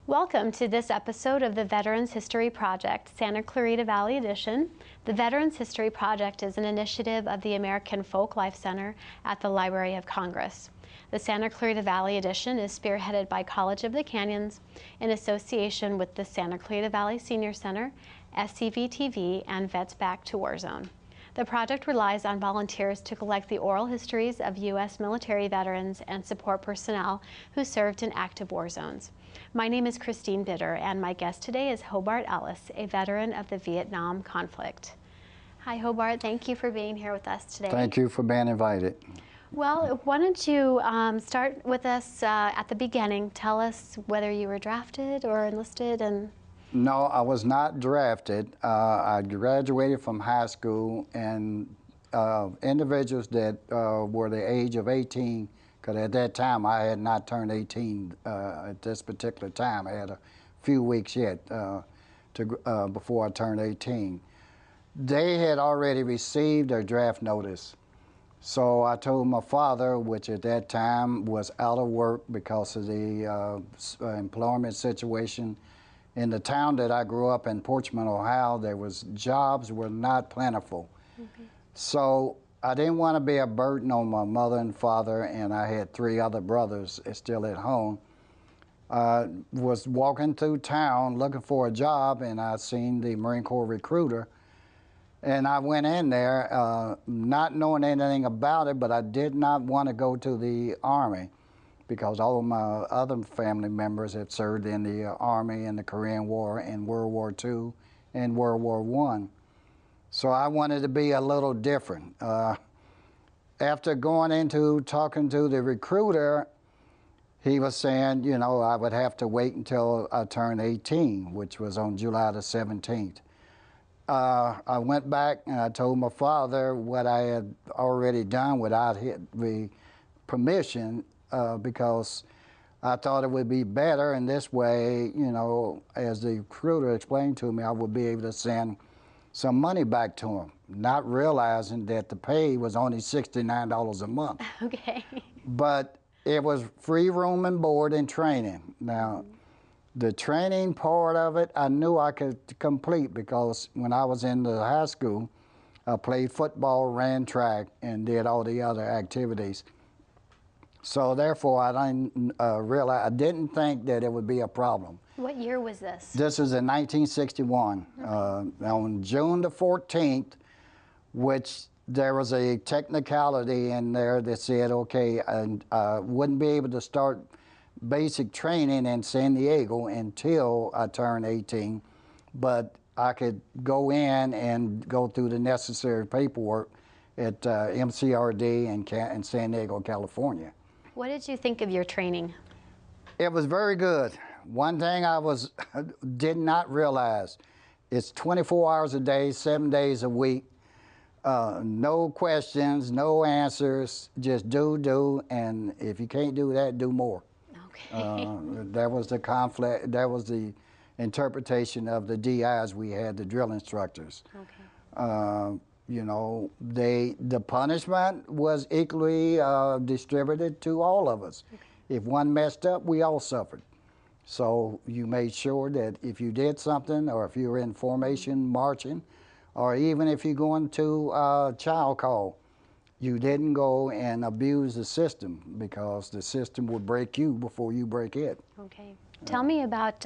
Welcome to this episode of the Veterans History Project, Santa Clarita Valley Edition. The Veterans History Project is an initiative of the American Folk Life Center at the Library of Congress. The Santa Clarita Valley Edition is spearheaded by College of the Canyons in association with the Santa Clarita Valley Senior Center, SCV TV, and Vets Back to Warzone. The project relies on volunteers to collect the oral histories of U.S. military veterans and support personnel who served in active war zones. My name is Christine Bitter, and my guest today is Hobart Ellis, a veteran of the Vietnam conflict. Hi, Hobart. Thank you for being here with us today. Thank you for being invited. Well, why don't you start with us at the beginning. Tell us whether you were drafted or enlisted and... No, I was not drafted. I graduated from high school, and individuals that were the age of 18, because at that time I had not turned 18 at this particular time. I had a few weeks yet before I turned 18. They had already received their draft notice. So I told my father, which at that time was out of work because of the employment situation. In the town that I grew up in, Portsmouth, Ohio, jobs were not plentiful. Mm-hmm. So I didn't want to be a burden on my mother and father, and I had 3 other brothers still at home. I was walking through town looking for a job, and I seen the Marine Corps recruiter. And I went in there not knowing anything about it, but I did not want to go to the Army, because all of my other family members had served in the Army in the Korean War and World War II and World War I. So I wanted to be a little different. After going into talking to the recruiter, he was saying, you know, I would have to wait until I turned 18, which was on July the 17th. I went back and I told my father what I had already done without the permission, because I thought it would be better, and this way, you know, as the recruiter explained to me, I would be able to send some money back to him, not realizing that the pay was only $69 a month. Okay. But it was free room and board and training. Now, the training part of it, I knew I could complete, because when I was in the high school, I played football, ran track, and did all the other activities. So therefore, I didn't think that it would be a problem. What year was this? This was in 1961. Okay. On June the 14th, which there was a technicality in there that said, okay, I wouldn't be able to start basic training in San Diego until I turned 18, but I could go in and go through the necessary paperwork at MCRD in San Diego, California. What did you think of your training? It was very good. One thing I did not realize, it's 24 hours a day, 7 days a week. No questions, no answers, just do, and if you can't do that, do more. Okay. That was the conflict, that was the interpretation of the DIs we had, the drill instructors. Okay. You know, the punishment was equally distributed to all of us. Okay. If one messed up, we all suffered. So you made sure that if you did something, or if you were in formation marching, or even if you're going to child call, you didn't go and abuse the system, because the system would break you before you break it. Okay. Tell me about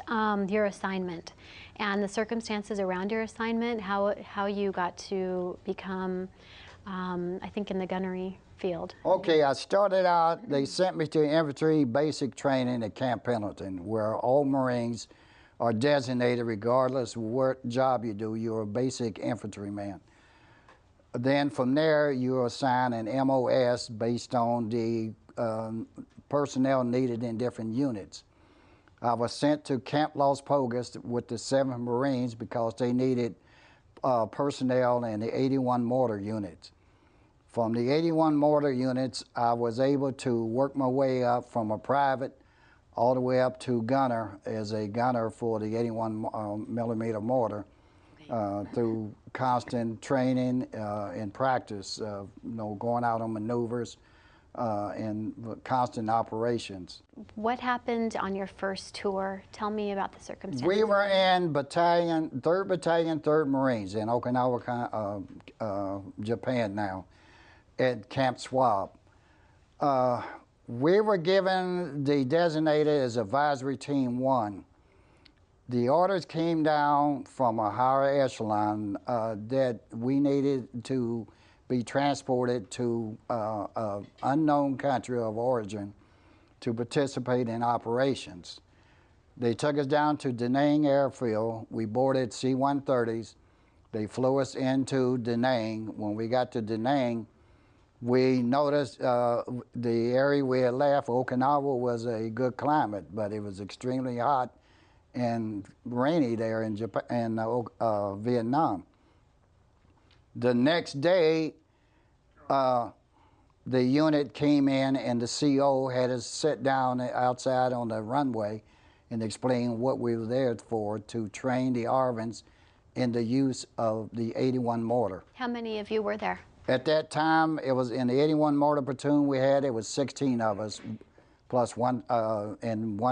your assignment and the circumstances around your assignment, how you got to become, I think, in the gunnery field. Okay, I started out, they sent me to infantry basic training at Camp Pendleton, where all Marines are designated regardless of what job you do. You're a basic infantryman. Then from there, you're assigned an MOS based on the personnel needed in different units. I was sent to Camp Las Pogas with the 7th Marines because they needed personnel in the 81 mortar units. From the 81 mortar units, I was able to work my way up from a private all the way up to gunner, as a gunner for the 81 millimeter mortar, through constant training and practice, you know, going out on maneuvers, in constant operations. What happened on your first tour? Tell me about the circumstances. We were in 3rd Battalion, 3rd Marines in Okinawa, Japan now, at Camp Swab. We were given the designated as Advisory Team 1. The orders came down from a higher echelon that we needed to be transported to an unknown country of origin to participate in operations. They took us down to Da Nang Airfield. We boarded C-130s. They flew us into Da Nang. When we got to Da Nang, we noticed the area we had left, Okinawa, was a good climate, but it was extremely hot and rainy there in Japan, Vietnam. The next day, the unit came in and the CO had us sit down outside on the runway and explain what we were there for, to train the ARVNs in the use of the 81 mortar. How many of you were there? At that time, it was in the 81 mortar platoon we had, it was 16 of us, plus one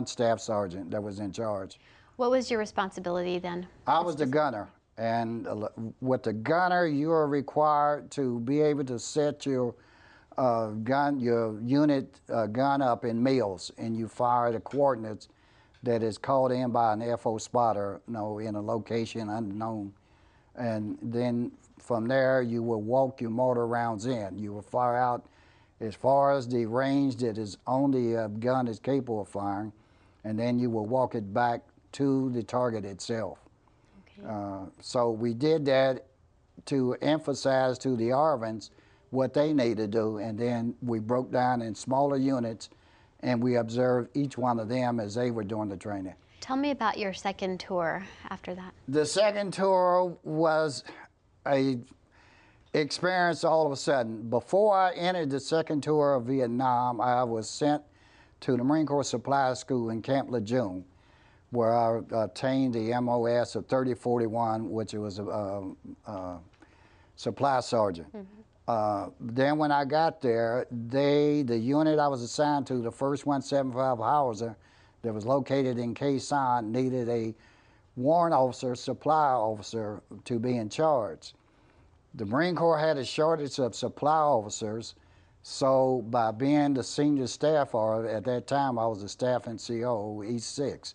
staff sergeant that was in charge. What was your responsibility then? I was the gunner, and with the gunner, you are required to be able to set your unit gun up in meals, and you fire the coordinates that is called in by an FO spotter, in a location unknown. And then from there, you will walk your mortar rounds in. You will fire out as far as the range that is only a gun is capable of firing, and then you will walk it back to the target itself. Okay. So we did that to emphasize to the ARVNs what they need to do, and then we broke down in smaller units and we observed each one of them as they were doing the training. Tell me about your second tour after that. The second tour was a experience all of a sudden. Before I entered the second tour of Vietnam, I was sent to the Marine Corps Supply School in Camp Lejeune, where I attained the MOS of 3041, which was a supply sergeant. Then when I got there, the unit I was assigned to, the 1st 175 Howitzer, that was located in Khe Sanh, needed a warrant officer, supply officer, to be in charge. The Marine Corps had a shortage of supply officers, so by being the senior staff officer, at that time I was a staff NCO, East 6,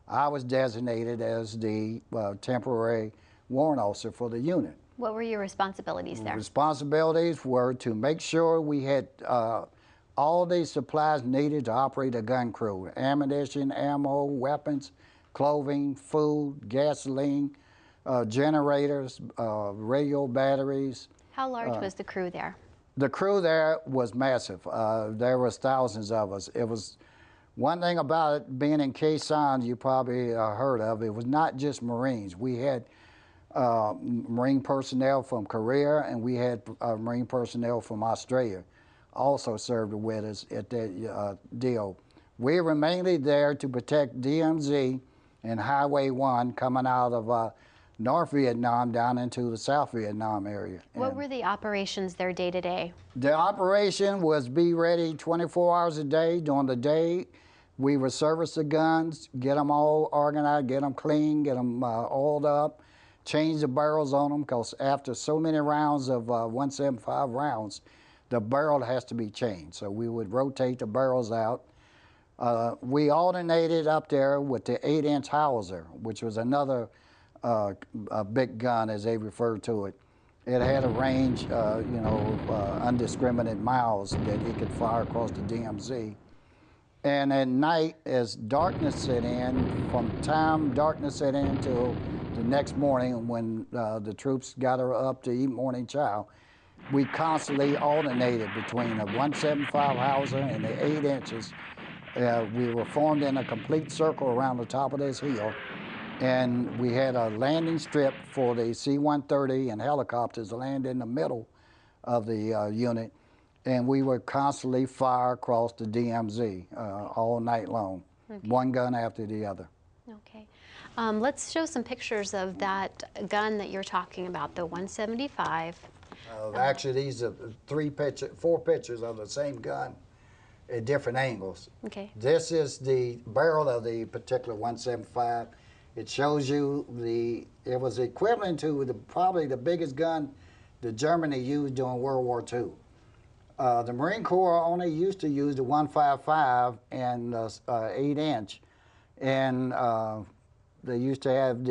I was designated as the temporary warrant officer for the unit. What were your responsibilities there? Responsibilities were to make sure we had all the supplies needed to operate a gun crew: ammunition, ammo, weapons, clothing, food, gasoline, generators, radio batteries. How large was the crew there? The crew there was massive. There was thousands of us. It was one thing about it, being in Khe Sanh, you probably heard of, it was not just Marines. We had Marine personnel from Korea, and we had Marine personnel from Australia also served with us at that deal. We were mainly there to protect DMZ and Highway 1 coming out of North Vietnam down into the South Vietnam area. What were the operations there day to day? The operation was be ready 24 hours a day. During the day, we would service the guns, get them all organized, get them clean, get them oiled up, change the barrels on them, because after so many rounds of 175 rounds, the barrel has to be changed. So we would rotate the barrels out. We alternated up there with the 8-inch Howitzer, which was another a big gun, as they referred to it. It had a range, undiscriminated miles that it could fire across the DMZ. And at night, as darkness set in, from time darkness set in till the next morning when the troops got her up to eat morning chow, we constantly alternated between a 175 Howitzer and the 8 inches. We were formed in a complete circle around the top of this hill, and we had a landing strip for the C-130 and helicopters to land in the middle of the unit, and we would constantly fire across the DMZ all night long, one gun after the other. Okay. Let's show some pictures of that gun that you're talking about, the 175. Actually, these are four pictures of the same gun at different angles. Okay. This is the barrel of the particular 175. It shows you it was equivalent to probably the biggest gun that Germany used during World War II. The Marine Corps only used to use the 155 and 8-inch, and they used to have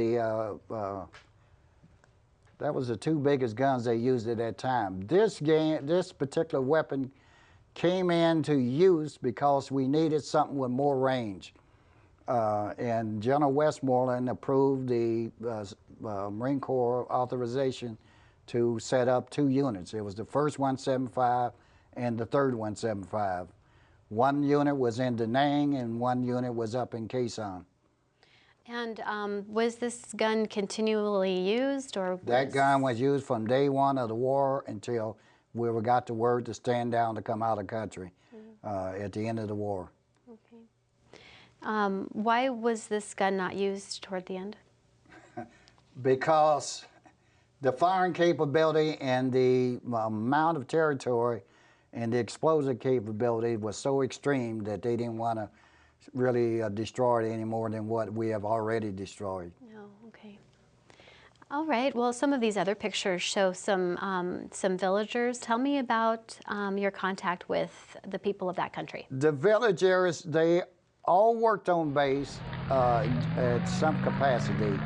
that was the two biggest guns they used at that time. This particular weapon came into use because we needed something with more range. And General Westmoreland approved the Marine Corps authorization to set up 2 units. It was the first 175 and the third 175. One unit was in Da Nang and one unit was up in Khe Sanh. And was this gun continually used, or that gun was used from day one of the war until we got the word to stand down to come out of the country at the end of the war. Okay. Why was this gun not used toward the end? Because the firing capability and the amount of territory and the explosive capability was so extreme that they didn't want to really destroy it any more than what we have already destroyed. Oh, okay. All right. Well, some of these other pictures show some villagers. Tell me about your contact with the people of that country. The villagers, they all worked on base at some capacity,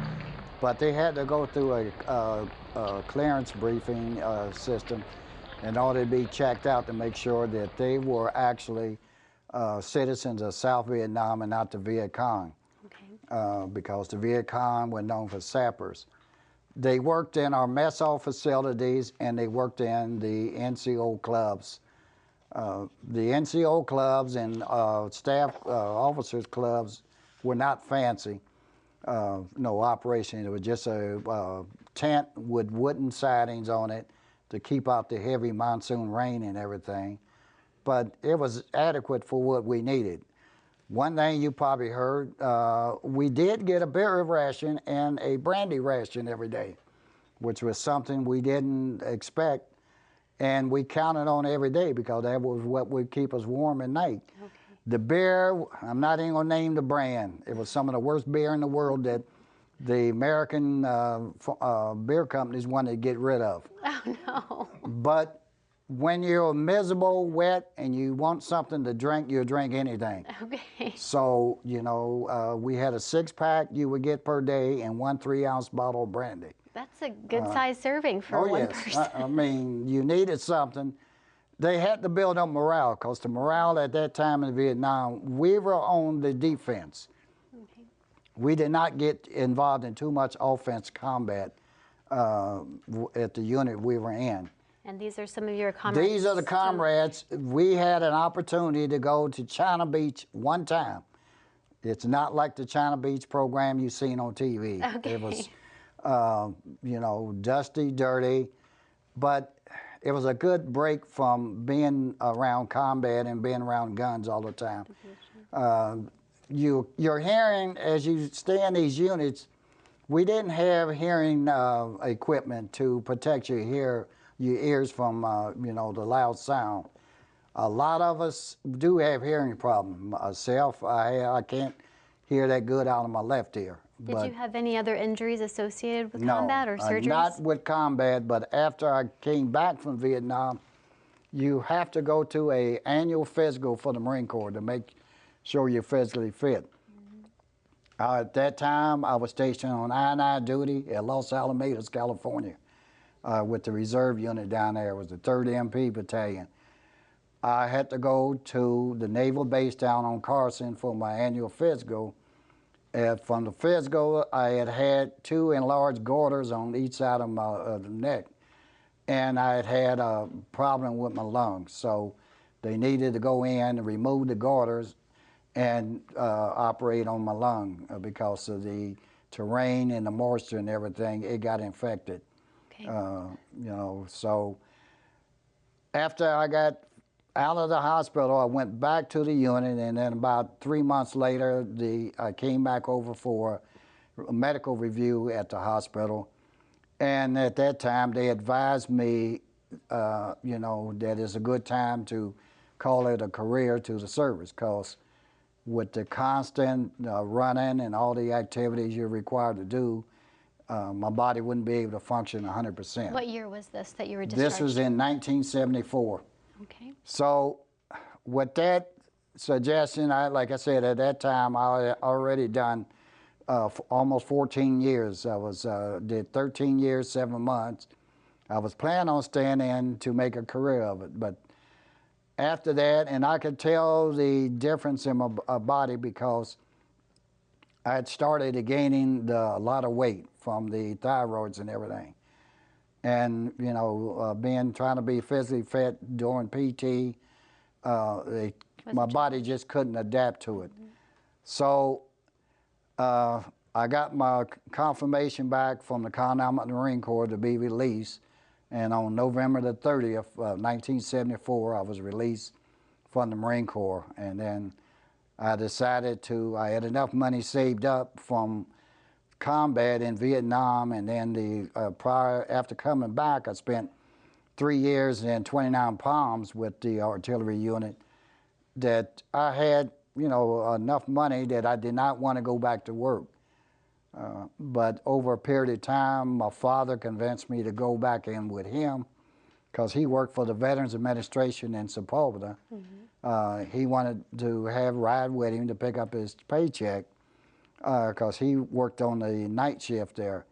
but they had to go through a clearance briefing system in order to be checked out to make sure that they were actually citizens of South Vietnam and not the Viet Cong. Okay. Because the Viet Cong were known for sappers. They worked in our mess hall facilities and they worked in the NCO clubs. The NCO clubs and staff officers clubs were not fancy. No operation. It was just a tent with wooden sidings on it to keep out the heavy monsoon rain and everything. But it was adequate for what we needed. One thing you probably heard, we did get a berry ration and a brandy ration every day, which was something we didn't expect, and we counted on every day because that was what would keep us warm at night. Okay. The beer, I'm not even gonna name the brand. It was some of the worst beer in the world that the American beer companies wanted to get rid of. Oh no. But when you're miserable, wet, and you want something to drink, you'll drink anything. Okay. So, you know, we had a 6-pack you would get per day and 1 3-ounce bottle of brandy. That's a good size serving for one person. I mean, you needed something. They had to build up morale, because the morale at that time in Vietnam, we were on the defense. Okay. We did not get involved in too much offense combat at the unit we were in. And these are some of your comrades? These are the comrades. We had an opportunity to go to China Beach one time. It's not like the China Beach program you've seen on TV. Okay. It was, you know, dusty, dirty, but it was a good break from being around combat and being around guns all the time. You're hearing, as you stay in these units, we didn't have hearing equipment to protect your ears from, you know, the loud sound. A lot of us do have hearing problems. Myself, I can't hear that good out of my left ear. Did you have any other injuries associated with combat or surgeries? Not with combat, but after I came back from Vietnam, you have to go to an annual physical for the Marine Corps to make sure you're physically fit. At that time, I was stationed on I-9 duty at Los Alamitos, California. With the reserve unit down there. It was the 3rd MP Battalion. I had to go to the naval base down on Carson for my annual physical. From the physical, I had 2 enlarged goiters on each side of my neck, and I had a problem with my lungs. So they needed to go in and remove the goiters and operate on my lung because of the terrain and the moisture and everything. It got infected. You know, so after I got out of the hospital, I went back to the unit, and then about 3 months later, I came back over for a medical review at the hospital. And at that time, they advised me you know, that it's a good time to call it a career to the service, because with the constant running and all the activities you're required to do, my body wouldn't be able to function 100%. What year was this that you were discharged? This was in 1974. Okay. So with that suggestion, like I said, at that time, I had already done almost 14 years. I did 13 years, 7 months. I was planning on staying in to make a career of it, but after that, and I could tell the difference in my body because I had started gaining a lot of weight from the thyroids and everything. And, you know, trying to be physically fit during PT, my body just couldn't adapt to it. So I got my confirmation back from the Continental Marine Corps to be released. And on November the 30th, 1974, I was released from the Marine Corps. And then I decided I had enough money saved up from combat in Vietnam, and then after coming back, I spent 3 years in 29 Palms with the artillery unit, that I had, you know, enough money that I did not want to go back to work. But over a period of time, my father convinced me to go back in with him, because he worked for the Veterans Administration in Sepulveda. He wanted to ride with him to pick up his paycheck, because he worked on the night shift there.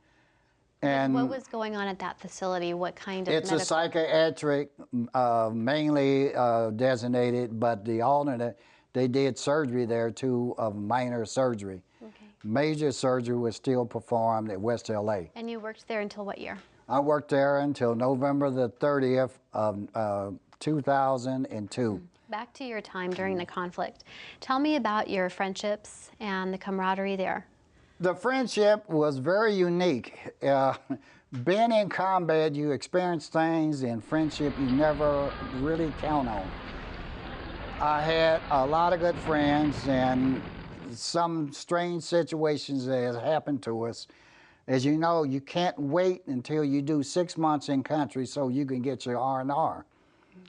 And what was going on at that facility? What kind of It's a psychiatric, mainly designated, but the alternate, they did surgery there too, of minor surgery. Okay. Major surgery was still performed at West LA. And you worked there until what year? I worked there until November the 30th of 2002. Back to your time during the conflict. Tell me about your friendships and the camaraderie there. The friendship was very unique. Being in combat, you experience things in friendship you never really count on. I had a lot of good friends, and some strange situations that have happened to us. As you know, you can't wait until you do 6 months in country so you can get your R&R.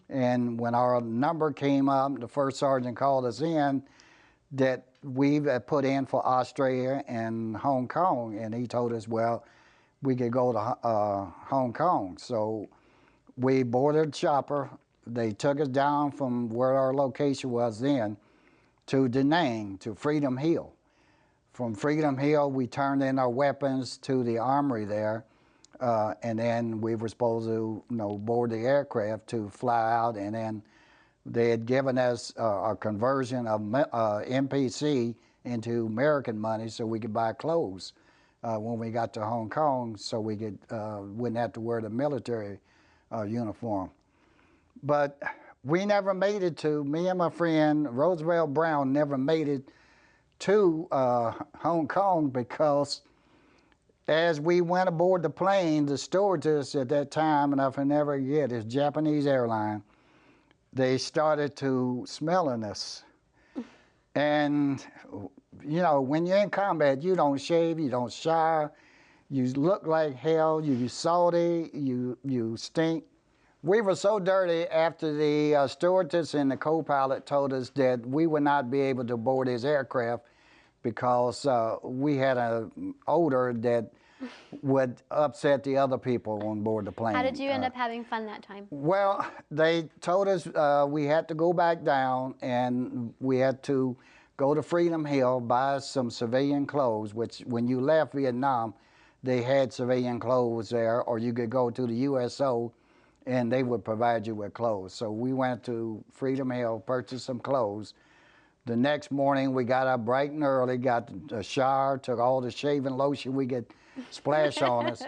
And when our number came up, the first sergeant called us in that we put in for Australia and Hong Kong, and he told us, well, we could go to Hong Kong. So we boarded a chopper. They took us down from where our location was then to Da Nang, to Freedom Hill. From Freedom Hill, we turned in our weapons to the armory there, and then we were supposed to, you know, board the aircraft to fly out, and then they had given us a conversion of MPC into American money so we could buy clothes when we got to Hong Kong, so we wouldn't have to wear the military uniform. But we never made it me and my friend Roosevelt Brown never made it to Hong Kong, because as we went aboard the plane, the stewardess at that time, and I can never forget, it's Japanese airline, they started to smelling us. And, you know, when you're in combat, you don't shave, you don't shower, you look like hell, you salty, you stink. We were so dirty after the stewardess and the co-pilot told us that we would not be able to board his aircraft because we had an odor that would upset the other people on board the plane. How did you end up having fun that time? Well, they told us we had to go back down, and we had to go to Freedom Hill, buy some civilian clothes, which when you left Vietnam, they had civilian clothes there, or you could go to the USO and they would provide you with clothes. So we went to Freedom Hill, purchased some clothes. The next morning, we got up bright and early, got a shower, took all the shaving lotion we could splash on us,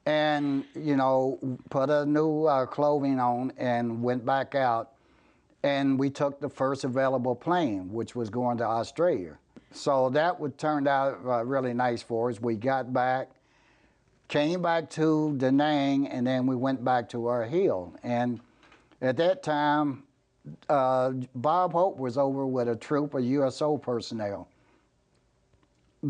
and, you know, put a new clothing on and went back out. And we took the first available plane, which was going to Australia. So that turned out really nice for us. We got back, came back to Da Nang, and then we went back to our hill. And at that time, Bob Hope was over with a troop of USO personnel.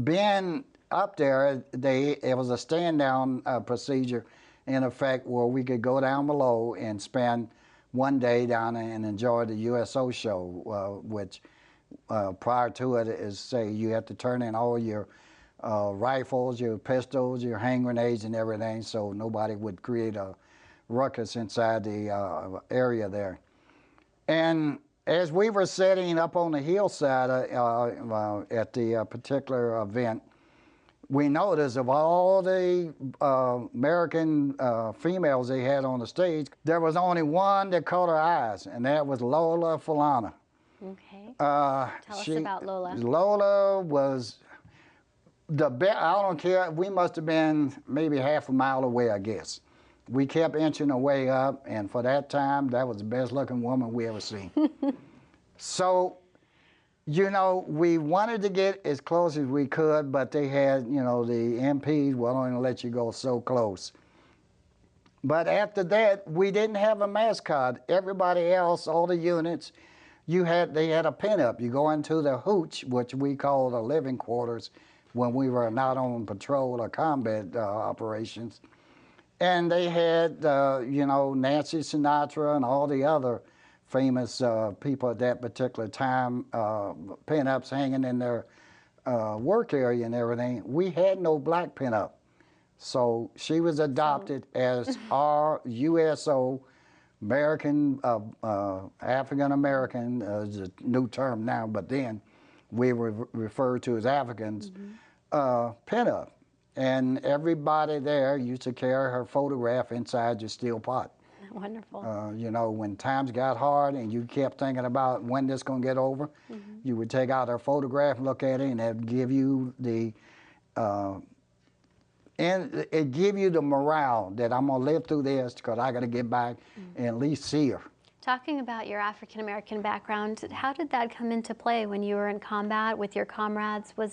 Being up there, it was a stand-down procedure, in effect where we could go down below and spend one day down there and enjoy the USO show, which prior to it is, say, you have to turn in all your rifles, your pistols, your hand grenades and everything, so nobody would create a ruckus inside the area there. And as we were sitting up on the hillside at the particular event, we noticed of all the American females they had on the stage, there was only one that caught our eyes, and that was Lola Falana. Okay. Tell us about Lola. Lola was the best. I don't care. We must have been maybe half a mile away, I guess. We kept inching our way up, and for that time, that was the best looking woman we ever seen. So, you know, we wanted to get as close as we could, but they had, you know, the MPs will only let you go so close. But after that, we didn't have a mascot. Everybody else, all the units, they had a pinup. You go into the hooch, which we call the living quarters, when we were not on patrol or combat operations. And they had, you know, Nancy Sinatra and all the other famous people at that particular time, pinups hanging in their work area and everything. We had no black pinup. So she was adopted as our USO, American, African-American, is a new term now, but then we were referred to as Africans, pinup. And everybody there used to carry her photograph inside your steel pot. Wonderful. You know, when times got hard and you kept thinking about when this going to get over, you would take out her photograph and look at it, and it'd give you the, it'd give you the morale that I'm going to live through this because I got to get back and at least see her. Talking about your African-American background, how did that come into play when you were in combat with your comrades? Was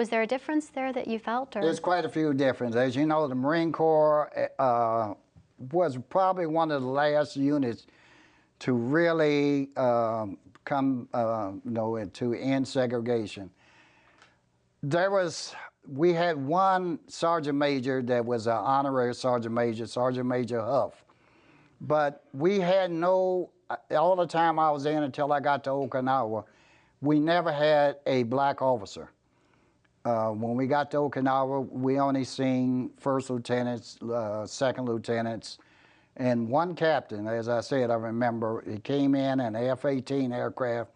there a difference there that you felt? Or? There's quite a few differences. As you know, the Marine Corps was probably one of the last units to really come, you know, to end segregation. We had one sergeant major that was an honorary sergeant major, Sergeant Major Huff. But we had no, all the time I was in until I got to Okinawa, we never had a black officer. When we got to Okinawa, we only seen first lieutenants, second lieutenants, and one captain. As I said, I remember he came in an F-18 aircraft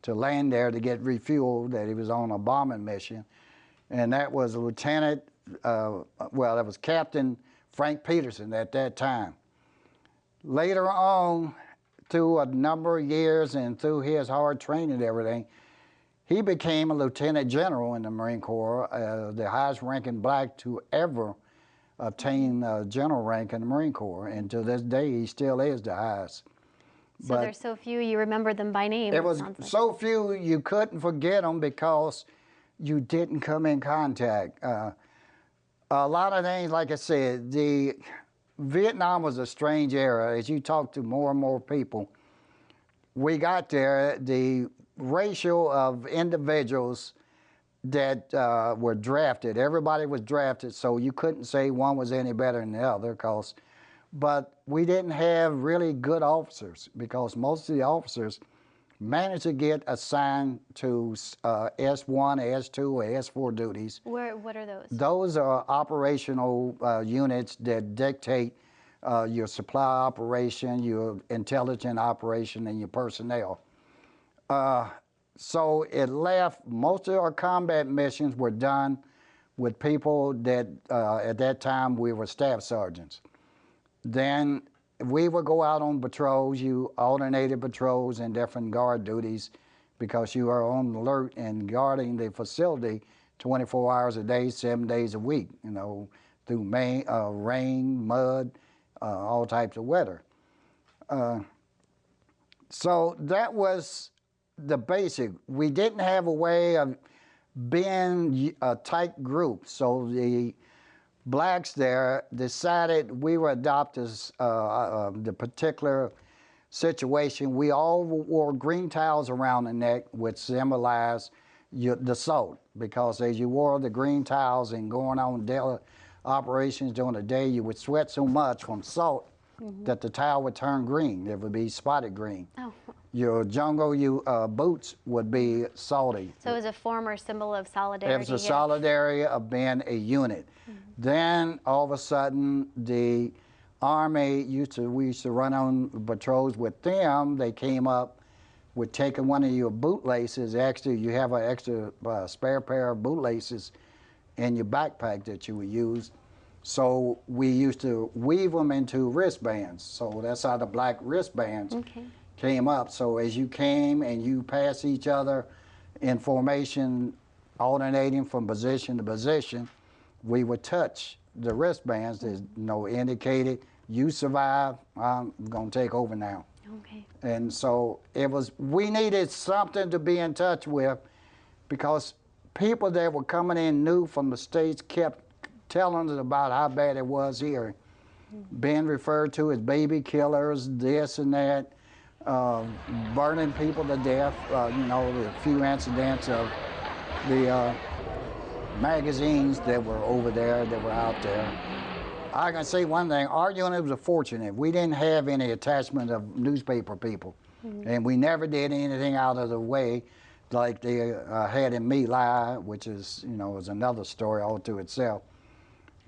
to land there to get refueled, that he was on a bombing mission. And that was Lieutenant, well, that was Captain Frank Peterson at that time. Later on, through a number of years and through his hard training and everything, he became a lieutenant general in the Marine Corps, the highest ranking black to ever obtain general rank in the Marine Corps. And to this day, he still is the highest. So but there's so few, you remember them by name. It was so few, you couldn't forget them because you didn't come in contact. A lot of things, like I said, Vietnam was a strange era. As you talk to more and more people, we got there, the ratio of individuals that were drafted, everybody was drafted, so you couldn't say one was any better than the other, but we didn't have really good officers because most of the officers managed to get assigned to S1, S2, or S4 duties. What are those? Those are operational units that dictate your supply operation, your intelligence operation, and your personnel. So it left, most of our combat missions were done with people that, at that time, we were staff sergeants. Then we would go out on patrols, you alternated patrols and different guard duties because you are on alert and guarding the facility 24 hours a day, 7 days a week, you know, through rain, mud, all types of weather. So that was the basic. We didn't have a way of being a tight group, so the blacks there decided we were adopted the particular situation. We all wore green towels around the neck, which symbolized the salt, because as you wore the green towels and going on operations during the day, you would sweat so much from salt that the towel would turn green. It would be spotted green. Oh. Your jungle boots would be salty. So it was a form or symbol of solidarity. It was a solidarity of being a unit. Then all of a sudden, the Army we used to run on patrols with them. They came up with taking one of your bootlaces. Actually, you have an extra spare pair of bootlaces in your backpack that you would use. So we used to weave them into wristbands. So that's how the black wristbands came up. So as you came and you passed each other in formation, alternating from position to position, we would touch the wristbands that indicated you survived, I'm gonna take over now. Okay. And so we needed something to be in touch with, because people that were coming in new from the States kept telling us about how bad it was here, being referred to as baby killers, this and that, burning people to death, the few incidents of the magazines that were over there, that were out there. I can say one thing, our unit was fortunate. We didn't have any attachment of newspaper people, and we never did anything out of the way like they had in My Lai, which is, is another story all to itself.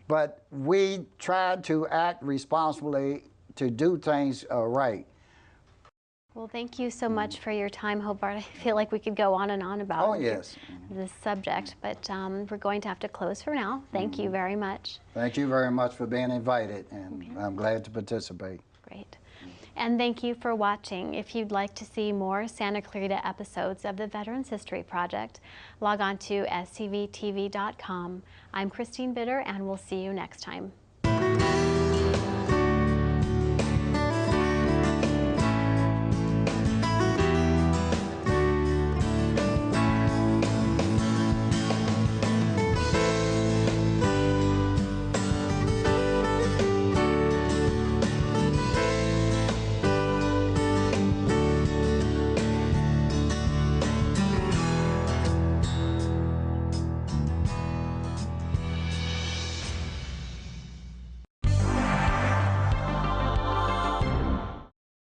But we tried to act responsibly, to do things right. Well, thank you so much for your time, Hobart. I feel like we could go on and on about this subject, but we're going to have to close for now. Thank you very much. Thank you very much for being invited, and I'm glad to participate. Great. And thank you for watching. If you'd like to see more Santa Clarita episodes of the Veterans History Project, log on to scvtv.com. I'm Christine Bitter, and we'll see you next time.